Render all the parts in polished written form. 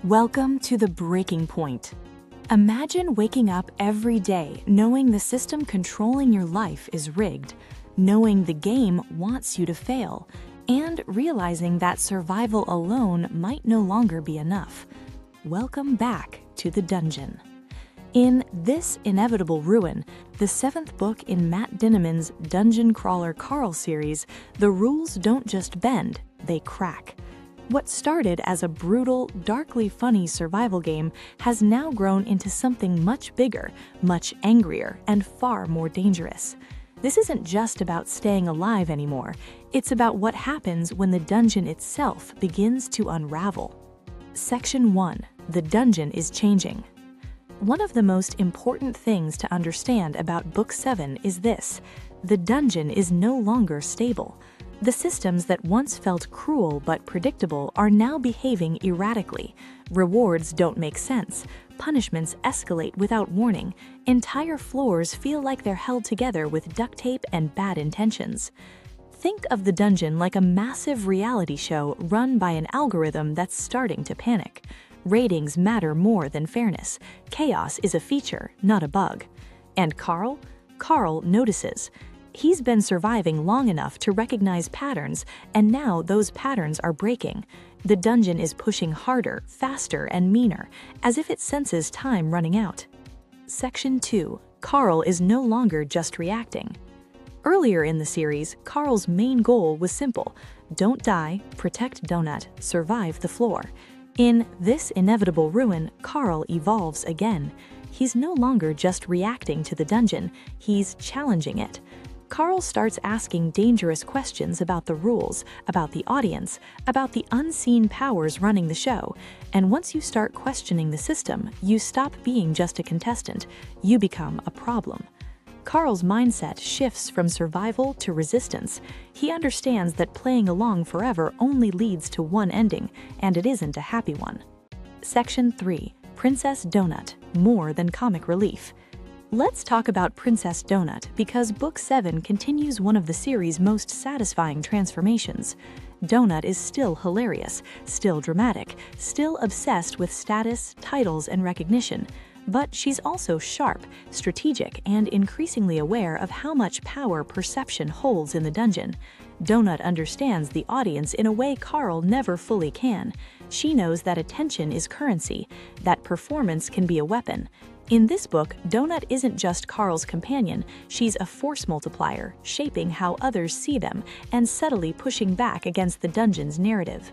Welcome to the breaking point. Imagine waking up every day knowing the system controlling your life is rigged, knowing the game wants you to fail, and realizing that survival alone might no longer be enough. Welcome back to the dungeon. In This Inevitable Ruin, the seventh book in Matt Dinniman's Dungeon Crawler Carl series, the rules don't just bend, they crack. What started as a brutal, darkly funny survival game has now grown into something much bigger, much angrier, and far more dangerous. This isn't just about staying alive anymore, it's about what happens when the dungeon itself begins to unravel. Section 1. The dungeon is changing. One of the most important things to understand about Book 7 is this: the dungeon is no longer stable. The systems that once felt cruel but predictable are now behaving erratically. Rewards don't make sense. Punishments escalate without warning. Entire floors feel like they're held together with duct tape and bad intentions. Think of the dungeon like a massive reality show run by an algorithm that's starting to panic. Ratings matter more than fairness. Chaos is a feature, not a bug. And Carl? Carl notices. He's been surviving long enough to recognize patterns, and now those patterns are breaking. The dungeon is pushing harder, faster, and meaner, as if it senses time running out. Section 2. Carl is no longer just reacting. Earlier in the series, Carl's main goal was simple: don't die, protect Donut, survive the floor. In This Inevitable Ruin, Carl evolves again. He's no longer just reacting to the dungeon, he's challenging it. Carl starts asking dangerous questions about the rules, about the audience, about the unseen powers running the show. And once you start questioning the system, you stop being just a contestant. You become a problem. Carl's mindset shifts from survival to resistance. He understands that playing along forever only leads to one ending, and it isn't a happy one. Section 3. Princess Donut, more than comic relief. Let's talk about Princess Donut because Book 7 continues one of the series' most satisfying transformations. Donut is still hilarious, still dramatic, still obsessed with status, titles, and recognition. But she's also sharp, strategic, and increasingly aware of how much power perception holds in the dungeon. Donut understands the audience in a way Carl never fully can. She knows that attention is currency, that performance can be a weapon. In this book, Donut isn't just Carl's companion, she's a force multiplier, shaping how others see them and subtly pushing back against the dungeon's narrative.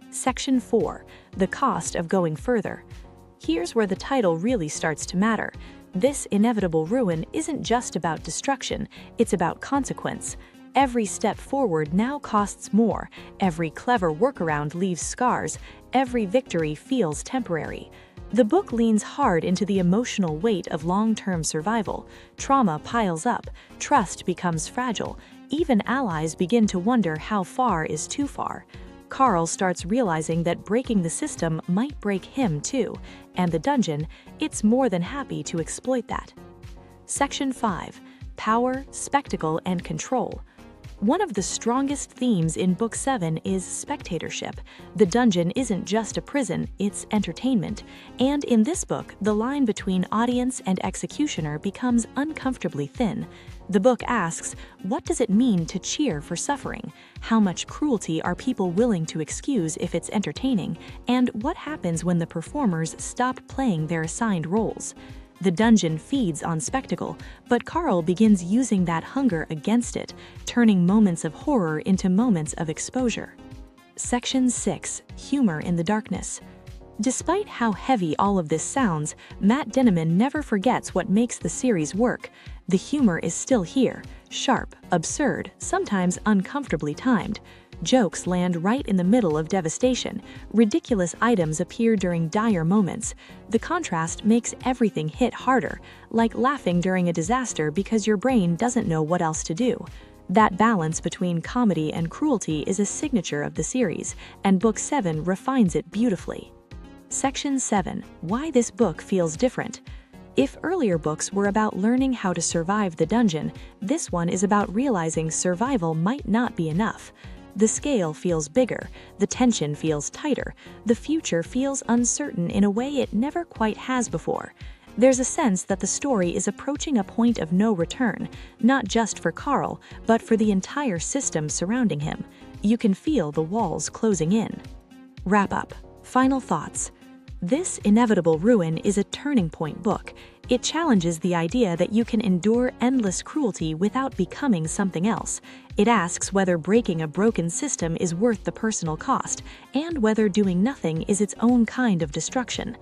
Section 4. The cost of going further. Here's where the title really starts to matter. This Inevitable Ruin isn't just about destruction, it's about consequence. Every step forward now costs more, every clever workaround leaves scars, every victory feels temporary. The book leans hard into the emotional weight of long-term survival. Trauma piles up, trust becomes fragile, even allies begin to wonder how far is too far. Carl starts realizing that breaking the system might break him too, and the dungeon, it's more than happy to exploit that. Section 5. Power, Spectacle, and Control. One of the strongest themes in Book 7 is spectatorship. The dungeon isn't just a prison, it's entertainment. And in this book, the line between audience and executioner becomes uncomfortably thin. The book asks, what does it mean to cheer for suffering? How much cruelty are people willing to excuse if it's entertaining? And what happens when the performers stop playing their assigned roles? The dungeon feeds on spectacle, but Carl begins using that hunger against it, turning moments of horror into moments of exposure. Section 6. Humor in the Darkness. Despite how heavy all of this sounds, Matt Dinniman never forgets what makes the series work. The humor is still here, sharp, absurd, sometimes uncomfortably timed. Jokes land right in the middle of devastation. Ridiculous items appear during dire moments. The contrast makes everything hit harder, like laughing during a disaster because your brain doesn't know what else to do. That balance between comedy and cruelty is a signature of the series, and Book 7 refines it beautifully. Section 7. Why this book feels different. If earlier books were about learning how to survive the dungeon, this one is about realizing survival might not be enough. The scale feels bigger, the tension feels tighter, the future feels uncertain in a way it never quite has before. There's a sense that the story is approaching a point of no return, not just for Carl, but for the entire system surrounding him. You can feel the walls closing in. Wrap up. Final thoughts. This Inevitable Ruin is a turning point book. It challenges the idea that you can endure endless cruelty without becoming something else. It asks whether breaking a broken system is worth the personal cost, and whether doing nothing is its own kind of destruction.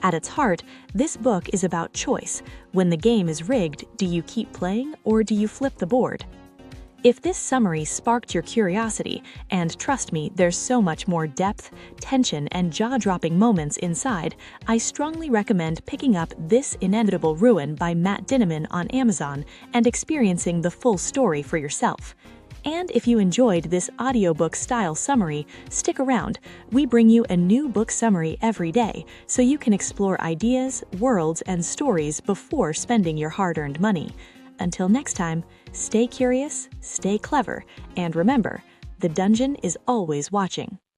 At its heart, this book is about choice. When the game is rigged, do you keep playing or do you flip the board? If this summary sparked your curiosity, and trust me, there's so much more depth, tension, and jaw-dropping moments inside, I strongly recommend picking up This Inevitable Ruin by Matt Dinniman on Amazon and experiencing the full story for yourself. And if you enjoyed this audiobook-style summary, stick around. We bring you a new book summary every day, so you can explore ideas, worlds, and stories before spending your hard-earned money. Until next time, stay curious, stay clever, and remember, the dungeon is always watching.